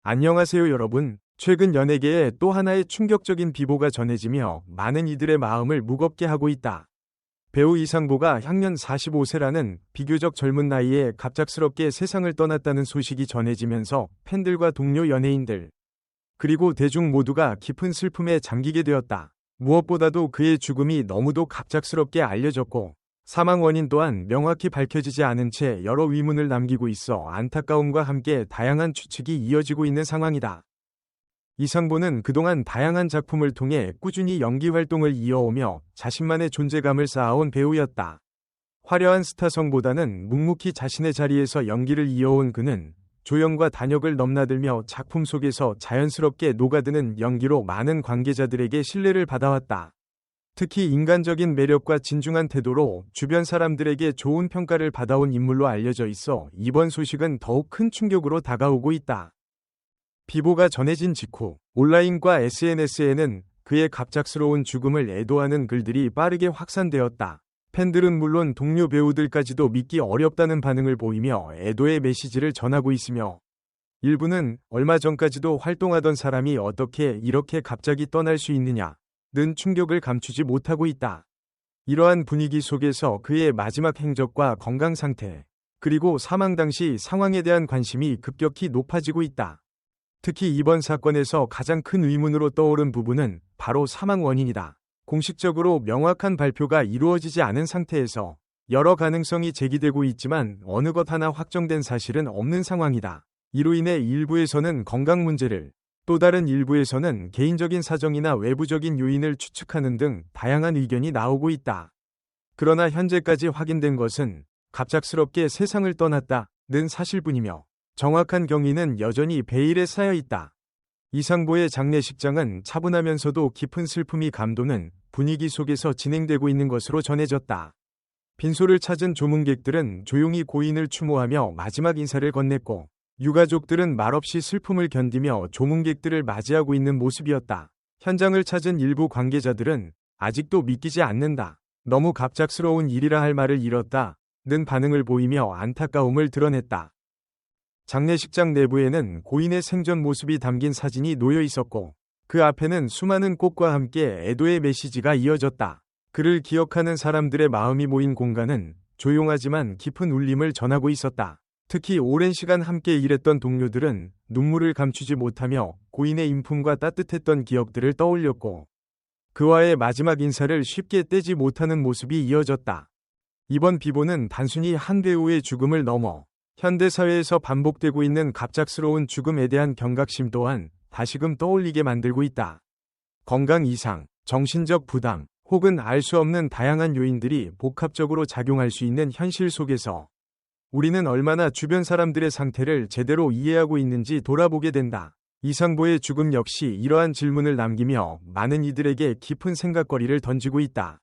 안녕하세요 여러분. 최근 연예계에 또 하나의 충격적인 비보가 전해지며 많은 이들의 마음을 무겁게 하고 있다. 배우 이상보가 향년 45세라는 비교적 젊은 나이에 갑작스럽게 세상을 떠났다는 소식이 전해지면서 팬들과 동료 연예인들, 그리고 대중 모두가 깊은 슬픔에 잠기게 되었다. 무엇보다도 그의 죽음이 너무도 갑작스럽게 알려졌고 사망 원인 또한 명확히 밝혀지지 않은 채 여러 의문을 남기고 있어 안타까움과 함께 다양한 추측이 이어지고 있는 상황이다. 이상보는 그동안 다양한 작품을 통해 꾸준히 연기 활동을 이어오며 자신만의 존재감을 쌓아온 배우였다. 화려한 스타성보다는 묵묵히 자신의 자리에서 연기를 이어온 그는 조연과 단역을 넘나들며 작품 속에서 자연스럽게 녹아드는 연기로 많은 관계자들에게 신뢰를 받아왔다. 특히 인간적인 매력과 진중한 태도로 주변 사람들에게 좋은 평가를 받아온 인물로 알려져 있어 이번 소식은 더욱 큰 충격으로 다가오고 있다. 비보가 전해진 직후 온라인과 SNS에는 그의 갑작스러운 죽음을 애도하는 글들이 빠르게 확산되었다. 팬들은 물론 동료 배우들까지도 믿기 어렵다는 반응을 보이며 애도의 메시지를 전하고 있으며, 일부는 얼마 전까지도 활동하던 사람이 어떻게 이렇게 갑자기 떠날 수 있느냐 는 충격을 감추지 못하고 있다. 이러한 분위기 속에서 그의 마지막 행적과 건강 상태, 그리고 사망 당시 상황에 대한 관심이 급격히 높아지고 있다. 특히 이번 사건에서 가장 큰 의문으로 떠오른 부분은 바로 사망 원인이다. 공식적으로 명확한 발표가 이루어지지 않은 상태에서 여러 가능성이 제기되고 있지만 어느 것 하나 확정된 사실은 없는 상황이다. 이로 인해 일부에서는 건강 문제를, 또 다른 일부에서는 개인적인 사정이나 외부적인 요인을 추측하는 등 다양한 의견이 나오고 있다. 그러나 현재까지 확인된 것은 갑작스럽게 세상을 떠났다는 사실뿐이며, 정확한 경위는 여전히 베일에 쌓여 있다. 이상보의 장례식장은 차분하면서도 깊은 슬픔이 감도는 분위기 속에서 진행되고 있는 것으로 전해졌다. 빈소를 찾은 조문객들은 조용히 고인을 추모하며 마지막 인사를 건넸고, 유가족들은 말없이 슬픔을 견디며 조문객들을 맞이하고 있는 모습이었다. 현장을 찾은 일부 관계자들은 아직도 믿기지 않는다, 너무 갑작스러운 일이라 할 말을 잃었다는 반응을 보이며 안타까움을 드러냈다. 장례식장 내부에는 고인의 생전 모습이 담긴 사진이 놓여 있었고, 그 앞에는 수많은 꽃과 함께 애도의 메시지가 이어졌다. 그를 기억하는 사람들의 마음이 모인 공간은 조용하지만 깊은 울림을 전하고 있었다. 특히 오랜 시간 함께 일했던 동료들은 눈물을 감추지 못하며 고인의 인품과 따뜻했던 기억들을 떠올렸고, 그와의 마지막 인사를 쉽게 떼지 못하는 모습이 이어졌다. 이번 비보는 단순히 한 배우의 죽음을 넘어 현대사회에서 반복되고 있는 갑작스러운 죽음에 대한 경각심 또한 다시금 떠올리게 만들고 있다. 건강 이상, 정신적 부담, 혹은 알 수 없는 다양한 요인들이 복합적으로 작용할 수 있는 현실 속에서 우리는 얼마나 주변 사람들의 상태를 제대로 이해하고 있는지 돌아보게 된다. 이상보의 죽음 역시 이러한 질문을 남기며 많은 이들에게 깊은 생각거리를 던지고 있다.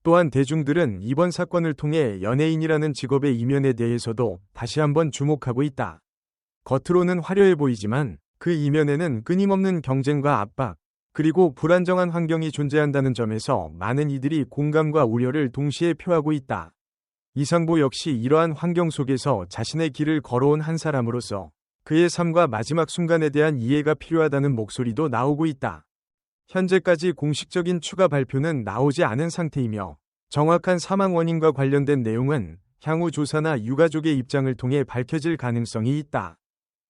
또한 대중들은 이번 사건을 통해 연예인이라는 직업의 이면에 대해서도 다시 한번 주목하고 있다. 겉으로는 화려해 보이지만 그 이면에는 끊임없는 경쟁과 압박, 그리고 불안정한 환경이 존재한다는 점에서 많은 이들이 공감과 우려를 동시에 표하고 있다. 이상보 역시 이러한 환경 속에서 자신의 길을 걸어온 한 사람으로서 그의 삶과 마지막 순간에 대한 이해가 필요하다는 목소리도 나오고 있다. 현재까지 공식적인 추가 발표는 나오지 않은 상태이며, 정확한 사망 원인과 관련된 내용은 향후 조사나 유가족의 입장을 통해 밝혀질 가능성이 있다.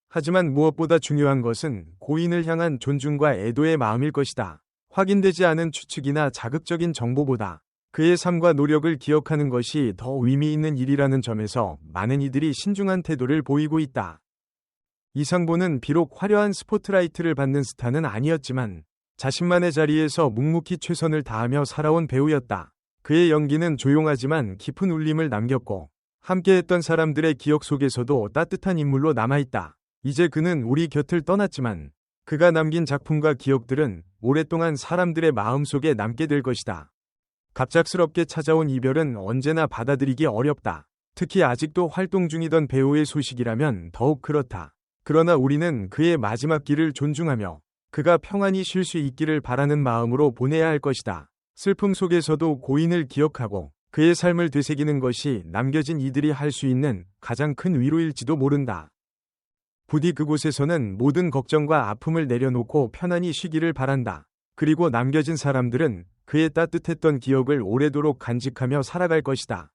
하지만 무엇보다 중요한 것은 고인을 향한 존중과 애도의 마음일 것이다. 확인되지 않은 추측이나 자극적인 정보보다 그의 삶과 노력을 기억하는 것이 더 의미 있는 일이라는 점에서 많은 이들이 신중한 태도를 보이고 있다. 이상보는 비록 화려한 스포트라이트를 받는 스타는 아니었지만 자신만의 자리에서 묵묵히 최선을 다하며 살아온 배우였다. 그의 연기는 조용하지만 깊은 울림을 남겼고, 함께했던 사람들의 기억 속에서도 따뜻한 인물로 남아있다. 이제 그는 우리 곁을 떠났지만 그가 남긴 작품과 기억들은 오랫동안 사람들의 마음속에 남게 될 것이다. 갑작스럽게 찾아온 이별은 언제나 받아들이기 어렵다. 특히 아직도 활동 중이던 배우의 소식이라면 더욱 그렇다. 그러나 우리는 그의 마지막 길을 존중하며 그가 평안히 쉴 수 있기를 바라는 마음으로 보내야 할 것이다. 슬픔 속에서도 고인을 기억하고 그의 삶을 되새기는 것이 남겨진 이들이 할 수 있는 가장 큰 위로일지도 모른다. 부디 그곳에서는 모든 걱정과 아픔을 내려놓고 편안히 쉬기를 바란다. 그리고 남겨진 사람들은 그의 따뜻했던 기억을 오래도록 간직하며 살아갈 것이다.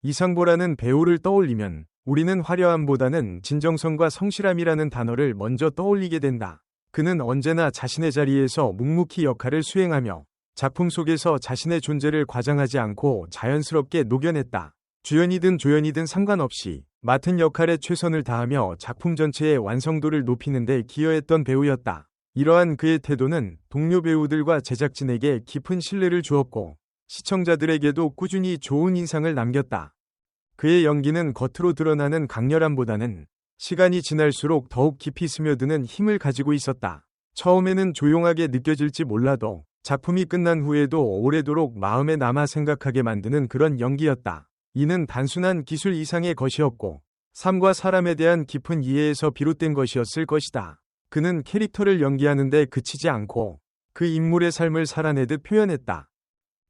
이상보라는 배우를 떠올리면 우리는 화려함보다는 진정성과 성실함이라는 단어를 먼저 떠올리게 된다. 그는 언제나 자신의 자리에서 묵묵히 역할을 수행하며 작품 속에서 자신의 존재를 과장하지 않고 자연스럽게 녹여냈다. 주연이든 조연이든 상관없이 맡은 역할에 최선을 다하며 작품 전체의 완성도를 높이는 데 기여했던 배우였다. 이러한 그의 태도는 동료 배우들과 제작진에게 깊은 신뢰를 주었고 시청자들에게도 꾸준히 좋은 인상을 남겼다. 그의 연기는 겉으로 드러나는 강렬함보다는 시간이 지날수록 더욱 깊이 스며드는 힘을 가지고 있었다. 처음에는 조용하게 느껴질지 몰라도 작품이 끝난 후에도 오래도록 마음에 남아 생각하게 만드는 그런 연기였다. 이는 단순한 기술 이상의 것이었고 삶과 사람에 대한 깊은 이해에서 비롯된 것이었을 것이다. 그는 캐릭터를 연기하는데 그치지 않고 그 인물의 삶을 살아내듯 표현했다.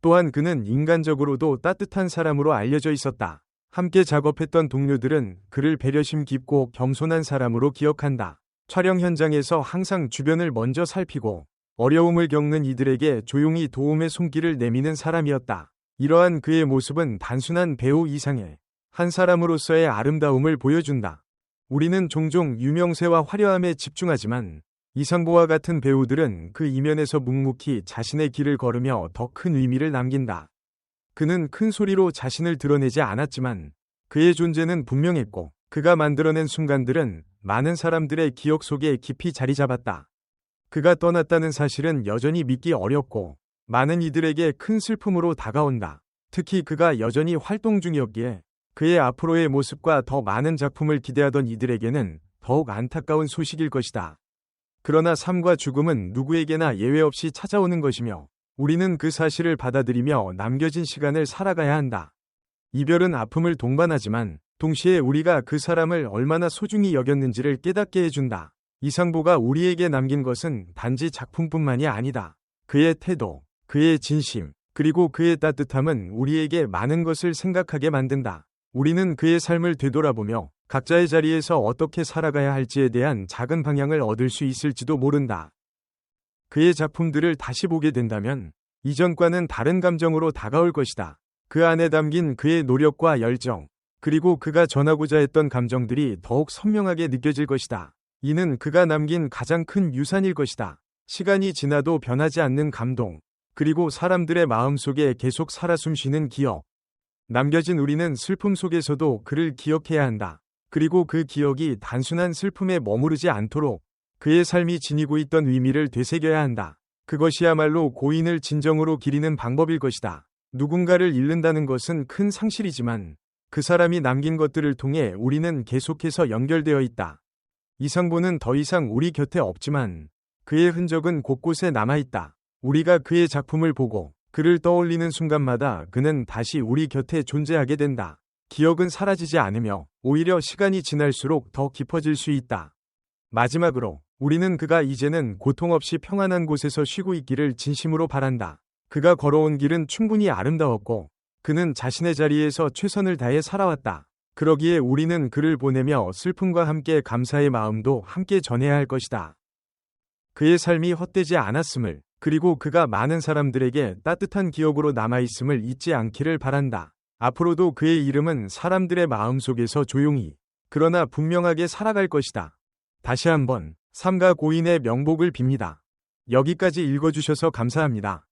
또한 그는 인간적으로도 따뜻한 사람으로 알려져 있었다. 함께 작업했던 동료들은 그를 배려심 깊고 겸손한 사람으로 기억한다. 촬영 현장에서 항상 주변을 먼저 살피고 어려움을 겪는 이들에게 조용히 도움의 손길을 내미는 사람이었다. 이러한 그의 모습은 단순한 배우 이상의 한 사람으로서의 아름다움을 보여준다. 우리는 종종 유명세와 화려함에 집중하지만 이상보와 같은 배우들은 그 이면에서 묵묵히 자신의 길을 걸으며 더 큰 의미를 남긴다. 그는 큰 소리로 자신을 드러내지 않았지만 그의 존재는 분명했고 그가 만들어낸 순간들은 많은 사람들의 기억 속에 깊이 자리 잡았다. 그가 떠났다는 사실은 여전히 믿기 어렵고 많은 이들에게 큰 슬픔으로 다가온다. 특히 그가 여전히 활동 중이었기에 그의 앞으로의 모습과 더 많은 작품을 기대하던 이들에게는 더욱 안타까운 소식일 것이다. 그러나 삶과 죽음은 누구에게나 예외 없이 찾아오는 것이며 우리는 그 사실을 받아들이며 남겨진 시간을 살아가야 한다. 이별은 아픔을 동반하지만 동시에 우리가 그 사람을 얼마나 소중히 여겼는지를 깨닫게 해준다. 이상보가 우리에게 남긴 것은 단지 작품뿐만이 아니다. 그의 태도, 그의 진심, 그리고 그의 따뜻함은 우리에게 많은 것을 생각하게 만든다. 우리는 그의 삶을 되돌아보며 각자의 자리에서 어떻게 살아가야 할지에 대한 작은 방향을 얻을 수 있을지도 모른다. 그의 작품들을 다시 보게 된다면 이전과는 다른 감정으로 다가올 것이다. 그 안에 담긴 그의 노력과 열정, 그리고 그가 전하고자 했던 감정들이 더욱 선명하게 느껴질 것이다. 이는 그가 남긴 가장 큰 유산일 것이다. 시간이 지나도 변하지 않는 감동, 그리고 사람들의 마음속에 계속 살아 숨쉬는 기억. 남겨진 우리는 슬픔 속에서도 그를 기억해야 한다. 그리고 그 기억이 단순한 슬픔에 머무르지 않도록 그의 삶이 지니고 있던 의미를 되새겨야 한다. 그것이야말로 고인을 진정으로 기리는 방법일 것이다. 누군가를 잃는다는 것은 큰 상실이지만 그 사람이 남긴 것들을 통해 우리는 계속해서 연결되어 있다. 이상보는 더 이상 우리 곁에 없지만 그의 흔적은 곳곳에 남아있다. 우리가 그의 작품을 보고 그를 떠올리는 순간마다 그는 다시 우리 곁에 존재하게 된다. 기억은 사라지지 않으며 오히려 시간이 지날수록 더 깊어질 수 있다. 마지막으로 우리는 그가 이제는 고통 없이 평안한 곳에서 쉬고 있기를 진심으로 바란다. 그가 걸어온 길은 충분히 아름다웠고 그는 자신의 자리에서 최선을 다해 살아왔다. 그러기에 우리는 그를 보내며 슬픔과 함께 감사의 마음도 함께 전해야 할 것이다. 그의 삶이 헛되지 않았음을, 그리고 그가 많은 사람들에게 따뜻한 기억으로 남아있음을 잊지 않기를 바란다. 앞으로도 그의 이름은 사람들의 마음속에서 조용히, 그러나 분명하게 살아갈 것이다. 다시 한번 삼가 고인의 명복을 빕니다. 여기까지 읽어주셔서 감사합니다.